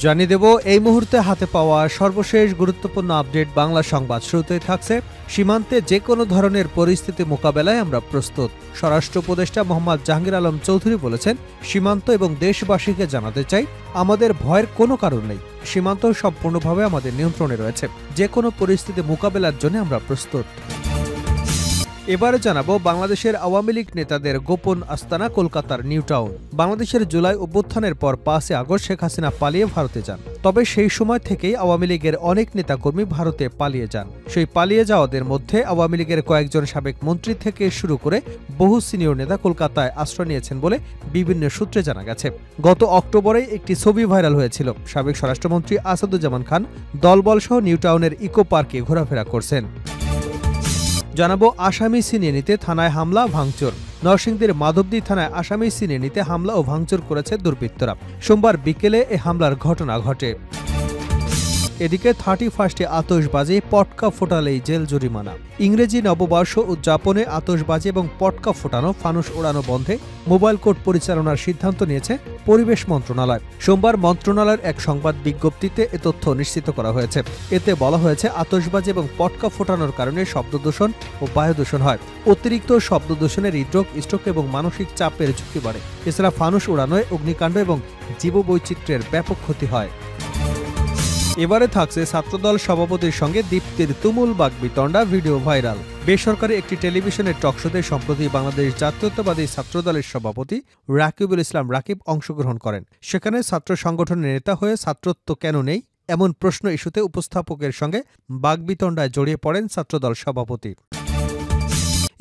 জানিয়ে দেব এই মুহূর্তে হাতে পাওয়া সর্বশেষ গুরুত্বপূর্ণ আপডেট বাংলা সংবাদ। শুরুতেই থাকছে সীমান্তে যে কোনো ধরনের পরিস্থিতি মোকাবেলায় আমরা প্রস্তুত। স্বরাষ্ট্র উপদেষ্টা মোহাম্মদ জাহাঙ্গীর আলম চৌধুরী বলেছেন, সীমান্ত এবং দেশবাসীকে জানাতে চাই আমাদের ভয়ের কোনো কারণ নেই। সীমান্ত সম্পূর্ণভাবে আমাদের নিয়ন্ত্রণে রয়েছে। যে কোনো পরিস্থিতি মোকাবেলার জন্য আমরা প্রস্তুত। এবারে জানাবো বাংলাদেশের আওয়ামী লীগ নেতাদের গোপন আস্তানা কলকাতার নিউ টাউন। বাংলাদেশের জুলাই অভ্যুত্থানের পর 5 আগস্ট শেখ হাসিনা পালিয়ে ভারতে যান। তবে সেই সময় থেকেই আওয়ামী লীগের অনেক নেতাকর্মী ভারতে পালিয়ে যান। সেই পালিয়ে যাওয়াদের মধ্যে আওয়ামী লীগের কয়েকজন সাবেক মন্ত্রী থেকে শুরু করে বহু সিনিয়র নেতা কলকাতায় আশ্রয় নিয়েছেন বলে বিভিন্ন সূত্রে জানা গেছে। গত অক্টোবরে একটি ছবি ভাইরাল হয়েছিল। সাবেক স্বরাষ্ট্রমন্ত্রী আসাদুজ্জামান খান দলবলসহ নিউ টাউনের ইকো পার্কে ঘোরাফেরা করছেন। জানাবো আসামি ছিনিয়ে নিতে থানায় হামলা ভাঙচুর। নরসিংদীর মাধবদী থানায় আসামি ছিনিয়ে নিতে হামলা ও ভাঙচুর করেছে দুর্বৃত্তরা। সোমবার বিকেলে এ হামলার ঘটনা ঘটে। এদিকে 31 আতশবাজি পটকা ফোটালেই জেল জরিমানা। ইংরেজি নববর্ষ উদযাপনে আতশবাজি এবং পটকা ফোটানো, ফানুস ওড়ানো বন্ধে মোবাইল কোর্ট পরিচালনার সিদ্ধান্ত নিয়েছে পরিবেশ মন্ত্রণালয়। সোমবার মন্ত্রণালয়ের এক সংবাদ বিজ্ঞপ্তিতে এ তথ্য নিশ্চিত করা হয়েছে। এতে বলা হয়েছে, আতশবাজি এবং পটকা ফোটানোর কারণে শব্দদূষণ ও বায়ুদূষণ হয়। অতিরিক্ত শব্দদূষণে হৃদরোগ, স্ট্রোক এবং মানসিক চাপের ঝুঁকি বাড়ে। এছাড়া ফানুস ওড়ানোয় অগ্নিকাণ্ড এবং জীববৈচিত্র্যের ব্যাপক ক্ষতি হয়। এবারে থাকছে ছাত্রদল সভাপতির সঙ্গে দীপ্তির তুমুল বাকবিতণ্ডা, ভিডিও ভাইরাল। বেসরকারি একটি টেলিভিশনের টকশোতে সম্প্রতি বাংলাদেশ জাতীয়তাবাদী ছাত্রদলের সভাপতি রাকিবুল ইসলাম রাকিব অংশগ্রহণ করেন। সেখানে ছাত্র সংগঠনের নেতা হয়ে ছাত্রত্ব কেন নেই এমন প্রশ্ন ইস্যুতে উপস্থাপকের সঙ্গে বাকবিতণ্ডায় জড়িয়ে পড়েন ছাত্রদল সভাপতি।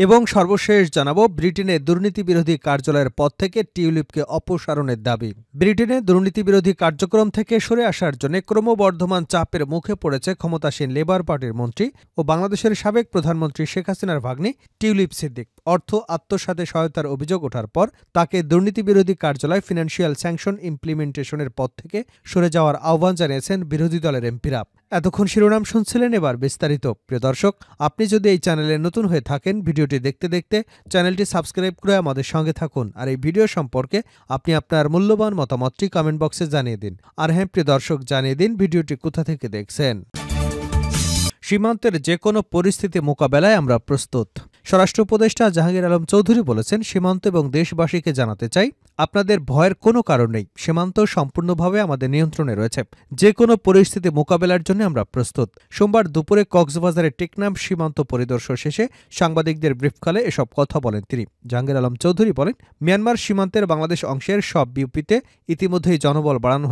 এবং সর্বশেষ জানাবো ব্রিটেনে দুর্নীতি বিরোধী কার্যালয়ের পদ থেকে টিউলিপকে অপসারণের দাবি। ব্রিটেনে দুর্নীতি বিরোধী কার্যক্রম থেকে সরে আসার জন্য ক্রমবর্ধমান চাপের মুখে পড়েছে ক্ষমতাসীন লেবার পার্টির মন্ত্রী ও বাংলাদেশের সাবেক প্রধানমন্ত্রী শেখ হাসিনার ভাগ্নি টিউলিপ সিদ্দিক। অর্থ আত্মসাতে সহায়তার অভিযোগ ওঠার পর তাকে দুর্নীতি বিরোধী কার্যালয় ফিনান্সিয়াল স্যাংশন ইমপ্লিমেন্টেশনের পদ থেকে সরে যাওয়ার আহ্বান জানিয়েছেন বিরোধী দলের এমপিরা। এতক্ষণ শিরোনাম শুনছিলেন, এবার বিস্তারিত। প্রিয় দর্শক, আপনি যদি এই চ্যানেলে নতুন হয়ে থাকেন, ভিডিওটি দেখতে দেখতে চ্যানেলটি সাবস্ক্রাইব করে আমাদের সঙ্গে থাকুন। আর এই ভিডিও সম্পর্কে আপনি আপনার মূল্যবান মতামতটি কমেন্ট বক্সে জানিয়ে দিন। আর হ্যাঁ প্রিয় দর্শক, জানিয়ে দিন ভিডিওটি কোথা থেকে দেখছেন। সীমান্তের যে কোনো পরিস্থিতি মোকাবেলায় আমরা প্রস্তুত। স্বরাষ্ট্র উপদেষ্টা জাহাঙ্গীর আলম চৌধুরী বলেছেন, সীমান্ত এবং দেশবাসীকে জানাতে চাই আপনাদের ভয়ের কোনো কারণ নেই। সীমান্ত সম্পূর্ণভাবে আমাদের নিয়ন্ত্রণে রয়েছে। যে কোনো পরিস্থিতি মোকাবেলার জন্য আমরা প্রস্তুত। সোমবার দুপুরে কক্সবাজারের টেকনাফ সীমান্ত পরিদর্শন শেষে সাংবাদিকদের ব্রিফকালে এসব কথা বলেন তিনি। জাহাঙ্গীর আলম চৌধুরী বলেন, মিয়ানমার সীমান্তের বাংলাদেশ অংশের সব বিউপিতে ইতিমধ্যেই জনবল বাড়ানো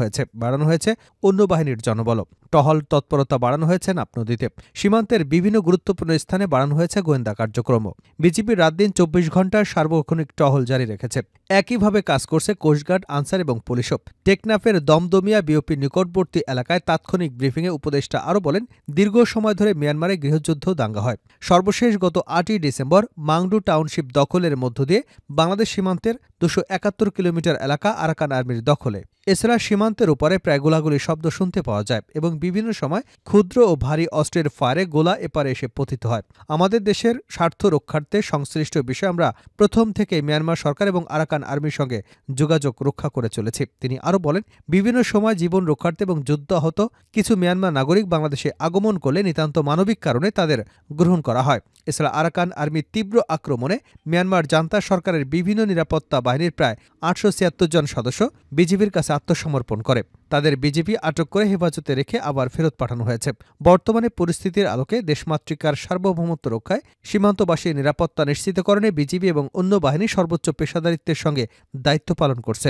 হয়েছে অন্য বাহিনীর জনবল। টহল তৎপরতা বাড়ানো হয়েছে নাপ নদীতে। সীমান্তের বিভিন্ন গুরুত্বপূর্ণ স্থানে বাড়ানো হয়েছে গোয়েন্দা কার্যক্রম। বিজিবি রাত দিন 24 ঘণ্টার সার্বক্ষণিক টহল জারি রেখেছে। একইভাবে কাজ করছে কোস্টগার্ড, আনসার এবং পুলিশও। টেকনাফের দমদমিয়া বিওপি নিকটবর্তী এলাকায় তাৎক্ষণিক ব্রিফিংয়ে উপদেষ্টা আরও বলেন, দীর্ঘ সময় ধরে মিয়ানমারে গৃহযুদ্ধ দাঙ্গা হয়। সর্বশেষ গত 8ই ডিসেম্বর মাংডু টাউনশিপ দখলের মধ্য দিয়ে বাংলাদেশ সীমান্তের 271 কিলোমিটার এলাকা আরাকান আর্মির দখলে। এছাড়া সীমান্তের উপরে প্রায় গোলাগুলির শব্দ শুনতে পাওয়া যায় এবং বিভিন্ন সময় ক্ষুদ্র ও ভারী অস্ত্রের ফায়ারে গোলা এপারে এসে পতিত হয়। আমাদের দেশের স্বার্থ রক্ষার্থে সংশ্লিষ্ট বিষয়ে আমরা প্রথম থেকে মিয়ানমার সরকার এবং আরাকান আর্মির সঙ্গে যোগাযোগ রক্ষা করে চলেছি। তিনি আরও বলেন, বিভিন্ন সময় জীবন রক্ষার্থে এবং যুদ্ধ আহত কিছু মিয়ানমার নাগরিক বাংলাদেশে আগমন করলে নিতান্ত মানবিক কারণে তাদের গ্রহণ করা হয়। এছাড়া আরাকান আর্মির তীব্র আক্রমণে মিয়ানমার জান্তা সরকারের বিভিন্ন নিরাপত্তা বাহিনীর প্রায় 876 জন সদস্য বিজিবির কাছে আত্মসমর্পণ করে। তাদের বিজেপি আটক করে হেফাজতে রেখে আবার ফেরত পাঠানো হয়েছে। বর্তমানে পরিস্থিতির আলোকে দেশমাতৃকার সার্বভৌমত্ব রক্ষায় সীমান্তবাসীর নিরাপত্তা নিশ্চিতকরণে বিজিবি এবং অন্য বাহিনী সর্বোচ্চ পেশাদারিত্বের সঙ্গে দায়িত্ব পালন করছে।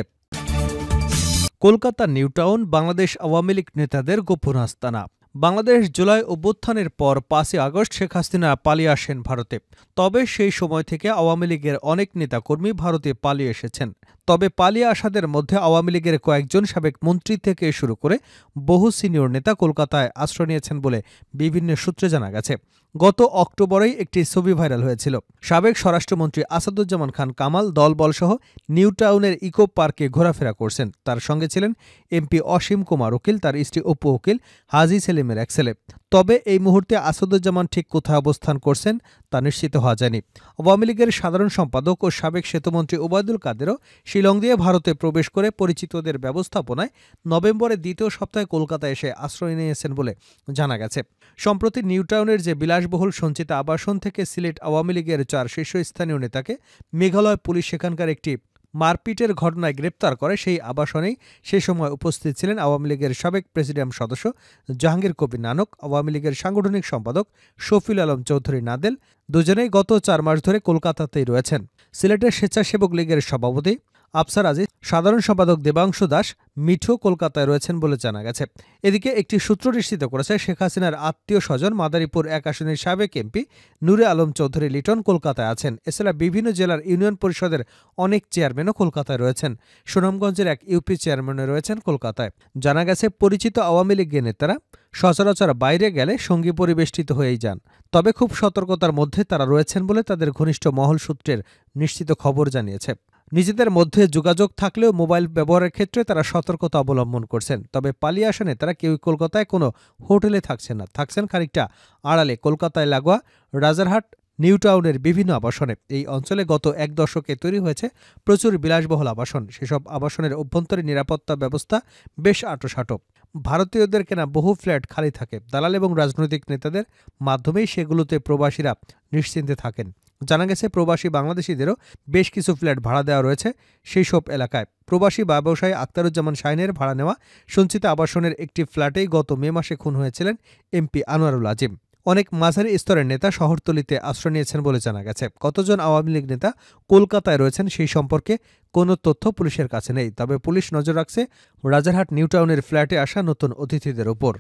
কলকাতার নিউ টাউন বাংলাদেশ আওয়ামী লীগ নেতাদের গোপন আস্তানা। বাংলাদেশ জুলাই অভ্যুত্থানের পর 5 আগস্ট শেখ হাসিনা পালিয়ে আসেন ভারতে। তবে সেই সময় থেকে আওয়ামী লীগের অনেক নেতাকর্মী ভারতে পালিয়ে এসেছেন। তবে পালিয়ে আসাদের মধ্যে আওয়ামী লীগের কয়েকজন সাবেক মন্ত্রী থেকে শুরু করে বহু সিনিয়র নেতা কলকাতায় আশ্রয় নিয়েছেন বলে বিভিন্ন সূত্রে জানা গেছে। গত অক্টোবরেই একটি ছবি ভাইরাল হয়েছিল। সাবেক স্বরাষ্ট্রমন্ত্রী আসাদুজ্জামান খান কামাল দলবলসহ নিউ টাউনের ইকো পার্কে ঘোরাফেরা করছেন। তার সঙ্গে ছিলেন এমপি অসীম কুমার উকিল, তার স্ত্রী অপু উকিল, হাজী সেলিমের এক ছেলে। তবে এই মুহূর্তে আসাদুজ্জামান ঠিক কোথায় অবস্থান করছেন তা নিশ্চিত হওয়া যায়নি। আওয়ামী লীগের সাধারণ সম্পাদক ও সাবেক সেতুমন্ত্রী ওবায়দুল কাদেরও শিলং দিয়ে ভারতে প্রবেশ করে পরিচিতদের ব্যবস্থাপনায় নভেম্বরের দ্বিতীয় সপ্তাহে কলকাতায় এসে আশ্রয় নিয়েছেন বলে জানা গেছে। সম্প্রতি নিউটাউনের যে বিলাসবহুল সঞ্চিত আবাসন থেকে সিলেট আওয়ামী লীগের 4 শীর্ষস্থানীয় নেতাকে মেঘালয় পুলিশ সেখানকার একটি মারপিটের ঘটনায় গ্রেপ্তার করে সেই আবাসনেই সে সময় উপস্থিত ছিলেন আওয়ামী লীগের সাবেক প্রেসিডিয়াম সদস্য জাহাঙ্গীর কবির নানক, আওয়ামী লীগের সাংগঠনিক সম্পাদক শফিউল আলম চৌধুরী নাদেল। দুজনেই গত 4 মাস ধরে কলকাতাতেই রয়েছেন। সিলেটের স্বেচ্ছাসেবক লীগের সভাপতি আফসার আজিজ, সাধারণ সম্পাদক দেবাংশু দাস মিঠু কলকাতায় রয়েছেন বলে জানা গেছে। এদিকে একটি সূত্র নিশ্চিত করেছে শেখ হাসিনার আত্মীয় স্বজন মাদারীপুর 1 আসনের সাবেক এমপি নূরে আলম চৌধুরী লিটন কলকাতায় আছেন। এছাড়া বিভিন্ন জেলার ইউনিয়ন পরিষদের অনেক চেয়ারম্যানও কলকাতায় রয়েছেন। সুনামগঞ্জের এক ইউপি চেয়ারম্যানও রয়েছেন কলকাতায়। জানা গেছে পরিচিত আওয়ামী লীগের নেতারা সচরাচর বাইরে গেলে সঙ্গী পরিবেষ্টিত হয়েই যান, তবে খুব সতর্কতার মধ্যে তারা রয়েছেন বলে তাদের ঘনিষ্ঠ মহল সূত্রের নিশ্চিত খবর জানিয়েছে। নিজেদের মধ্যে যোগাযোগ থাকলেও মোবাইল ব্যবহারের ক্ষেত্রে তারা সতর্কতা অবলম্বন করছেন। তবে পালিয়ে আসা নেতারা কেউই কলকাতায় কোনো হোটেলে থাকছেন না, থাকছেন খানিকটা আড়ালে কলকাতায় লাগোয়া রাজারহাট নিউটাউনের বিভিন্ন আবাসনে। এই অঞ্চলে গত 1 দশকে তৈরি হয়েছে প্রচুর বিলাসবহুল আবাসন। সেসব আবাসনের অভ্যন্তরীণ নিরাপত্তা ব্যবস্থা বেশ আঁটোসাঁটো। ভারতীয়দের কেনা বহু ফ্ল্যাট খালি থাকে। দালাল এবং রাজনৈতিক নেতাদের মাধ্যমেই সেগুলোতে প্রবাসীরা নিশ্চিন্তে থাকেন। জানা গেছে প্রবাসী বাংলাদেশিদেরও বেশ কিছু ফ্ল্যাট ভাড়া দেওয়া রয়েছে সেই সব এলাকায়। প্রবাসী ব্যবসায়ী আখতারুজ্জামান শাহিনের ভাড়া নেওয়া সঞ্চিত আবাসনের একটি ফ্ল্যাটেই গত মে মাসে খুন হয়েছিলেন এমপি আনোয়ারুল আজিম। অনেক মাঝারি স্তরের নেতা শহরতলিতে আশ্রয় নিয়েছেন বলে জানা গেছে। কতজন আওয়ামী লীগ নেতা কলকাতায় রয়েছেন সেই সম্পর্কে কোনো তথ্য পুলিশের কাছে নেই। তবে পুলিশ নজর রাখছে রাজারহাট নিউটাউনের ফ্ল্যাটে আসা নতুন অতিথিদের ওপর।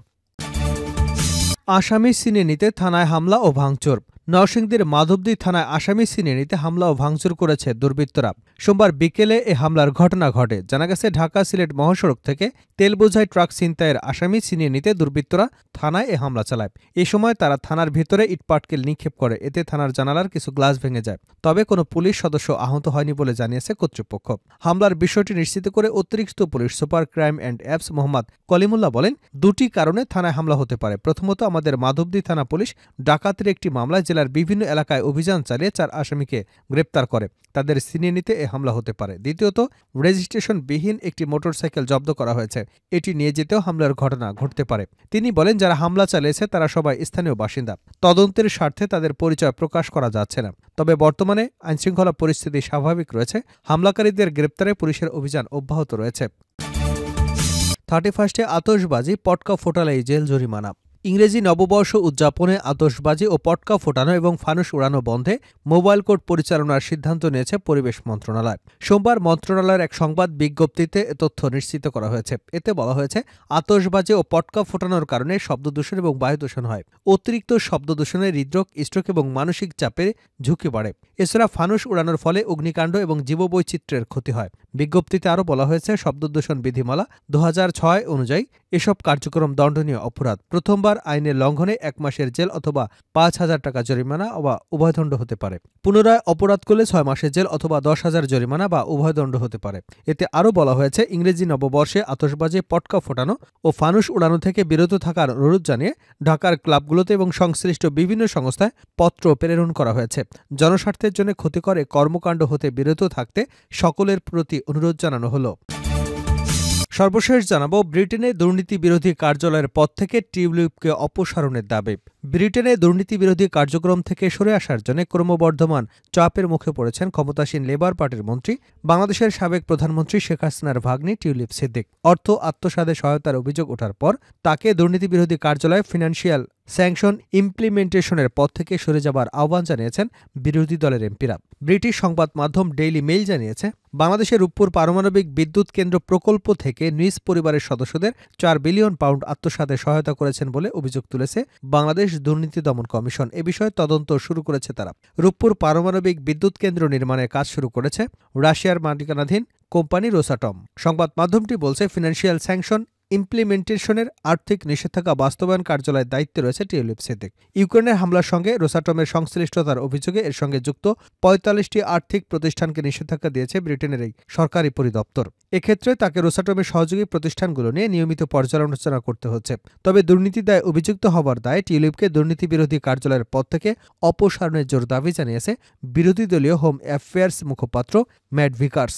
আসামি ছিনে নিতে থানায় হামলা ও ভাঙচুর। নরসিংদীর মাধবদী থানায় আসামি ছিনে নিতে হামলা ও ভাঙচুর করেছে দুর্বৃত্তরা। সোমবার বিকেলে এ হামলার ঘটনা ঘটে। জানা গেছে ঢাকা সিলেট মহাসড়ক থেকে তেল বোঝাই ট্রাক ছিনতাইয়ের আসামি ছিনিয়ে নিতে দুর্বৃত্তরা থানায় এ হামলা চালায়। এ সময় তারা থানার ভেতরে ইটপাটকেল নিক্ষেপ করে। এতে থানার জানালার কিছু গ্লাস ভেঙে যায়। তবে কোনো পুলিশ সদস্য আহত হয়নি বলে জানিয়েছে কর্তৃপক্ষ। হামলার বিষয়টি নিশ্চিত করে অতিরিক্ত police super crime and apps Mohammad Kalimullah বলেন, 2টি কারণে থানায় হামলা হতে পারে। প্রথমত, আমাদের মাধবদী থানা পুলিশ ডাকাতের একটি মামলায় জেলার বিভিন্ন এলাকায় অভিযান চালিয়ে 4 আসামিকে গ্রেপ্তার করে। তাদের ছিনিয়ে নিতে এ হামলা হতে পারে। দ্বিতীয়ত, রেজিস্ট্রেশনবিহীন একটি মোটরসাইকেল জব্দ করা হয়েছে। এটি নিয়ে যেতেও হামলার ঘটনা ঘটতে পারে। তিনি বলেন, যারা হামলা চালিয়েছে তারা সবাই স্থানীয় বাসিন্দা। তদন্তের স্বার্থে তাদের পরিচয় প্রকাশ করা যাচ্ছে না। তবে বর্তমানে আইনশৃঙ্খলা পরিস্থিতি স্বাভাবিক রয়েছে। হামলাকারীদের গ্রেপ্তারে পুলিশের অভিযান অব্যাহত রয়েছে। 31-এ আতশবাজি, পটকা ফোটালেই জেল জরিমানা। ইংরেজি নববর্ষ উদযাপনে আতশবাজি ও পটকা ফোটানো এবং ফানুস উড়ানো বন্ধে মোবাইল কোর্ট পরিচালনার সিদ্ধান্ত নিয়েছে পরিবেশ মন্ত্রণালয়। সোমবার মন্ত্রণালয়ের এক সংবাদ বিজ্ঞপ্তিতে এ তথ্য নিশ্চিত করা হয়েছে। এতে বলা হয়েছে, আতশবাজি ও পটকা ফোটানোর কারণে শব্দদূষণ এবং বায়ুদূষণ হয়। অতিরিক্ত শব্দদূষণে হৃদরোগ, স্ট্রোক এবং মানসিক চাপের ঝুঁকি বাড়ে। এছাড়া ফানুস উড়ানোর ফলে অগ্নিকাণ্ড এবং জীববৈচিত্র্যের ক্ষতি হয়। বিজ্ঞপ্তিতে আরও বলা হয়েছে, শব্দদূষণ বিধিমালা 2006 অনুযায়ী এসব কার্যক্রম দণ্ডনীয় অপরাধ। প্রথমবার আইনের লঙ্ঘনে 1 মাসের জেল অথবা 5,000 টাকা জরিমানা বা উভয়দণ্ড হতে পারে। পুনরায় অপরাধ করলে 6 মাসের জেল অথবা 10,000 জরিমানা বা উভয়দণ্ড হতে পারে। এতে আরও বলা হয়েছে, ইংরেজি নববর্ষে আতশবাজি, পটকা ফোটানো ও ফানুস উড়ানো থেকে বিরত থাকার অনুরোধ জানিয়ে ঢাকার ক্লাবগুলোতে এবং সংশ্লিষ্ট বিভিন্ন সংস্থায় পত্র প্রেরণ করা হয়েছে। জনস্বার্থের জন্য ক্ষতিকর কর্মকাণ্ড হতে বিরত থাকতে সকলের প্রতি অনুরোধ জানানো হলো। সর্বশেষ জানাবো, ব্রিটেনে দুর্নীতি বিরোধী কার্যালয়ের পদ থেকে টিউলিপকে অপসারণের দাবি। ব্রিটেনে দুর্নীতি বিরোধী কার্যক্রম থেকে সরে আসার জন্য ক্রমবর্ধমান চাপের মুখে পড়েছেন ক্ষমতাসীন লেবার পার্টির মন্ত্রী, বাংলাদেশের সাবেক প্রধানমন্ত্রী শেখ হাসিনার ভাগ্নি টিউলিপ সিদ্দিক। অর্থ আত্মসাতে সহায়তার অভিযোগ ওঠার পর তাকে দুর্নীতি বিরোধী কার্যালয়ে ফিনান্সিয়াল স্যাংশন ইমপ্লিমেন্টেশনের পদ থেকে সরে যাবার আহ্বান জানিয়েছেন বিরোধী দলের এমপিরা। ব্রিটিশ সংবাদ মাধ্যম ডেইলি মেইল জানিয়েছে, বাংলাদেশের রূপপুর পারমাণবিক বিদ্যুৎ কেন্দ্র প্রকল্প থেকে নিজ পরিবারের সদস্যদের 4 বিলিয়ন পাউন্ড আত্মসাতে সহায়তা করেছেন বলে অভিযোগ তুলেছে বাংলাদেশ দুর্নীতি দমন কমিশন। এ বিষয়ে তদন্ত শুরু করেছে তারা। রূপপুর পারমাণবিক বিদ্যুৎ কেন্দ্র নির্মাণের কাজ শুরু করেছে রাশিয়ার মালিকানাধীন কোম্পানি রোসাটম। সংবাদ মাধ্যমটি বলছে, ফিনান্সিয়াল স্যাংশন ইমপ্লিমেন্টেশনের আর্থিক নিষেধাজ্ঞা বাস্তবায়ন কার্যালয়ের দায়িত্বে রয়েছে টিউলিপ সিদ্দিক। ইউক্রেনের হামলার সঙ্গে রোসাটমের সংশ্লিষ্টতার অভিযোগে এর সঙ্গে যুক্ত ৪৫টি আর্থিক প্রতিষ্ঠানকে নিষেধাজ্ঞা দিয়েছে ব্রিটেনের এই সরকারি পরিদপ্তর। এক্ষেত্রে তাকে রোসাটমের সহযোগী প্রতিষ্ঠানগুলো নিয়ে নিয়মিত পর্যালোচনা করতে হচ্ছে। তবে দুর্নীতির দায়ে অভিযুক্ত হওয়ার দায়ে টিউলিপকে দুর্নীতি বিরোধী কার্যালয়ের পদ থেকে অপসারণের জোর দাবি জানিয়েছে বিরোধী দলীয় হোম অ্যাফেয়ার্স মুখপাত্র ম্যাট ভিকার্স।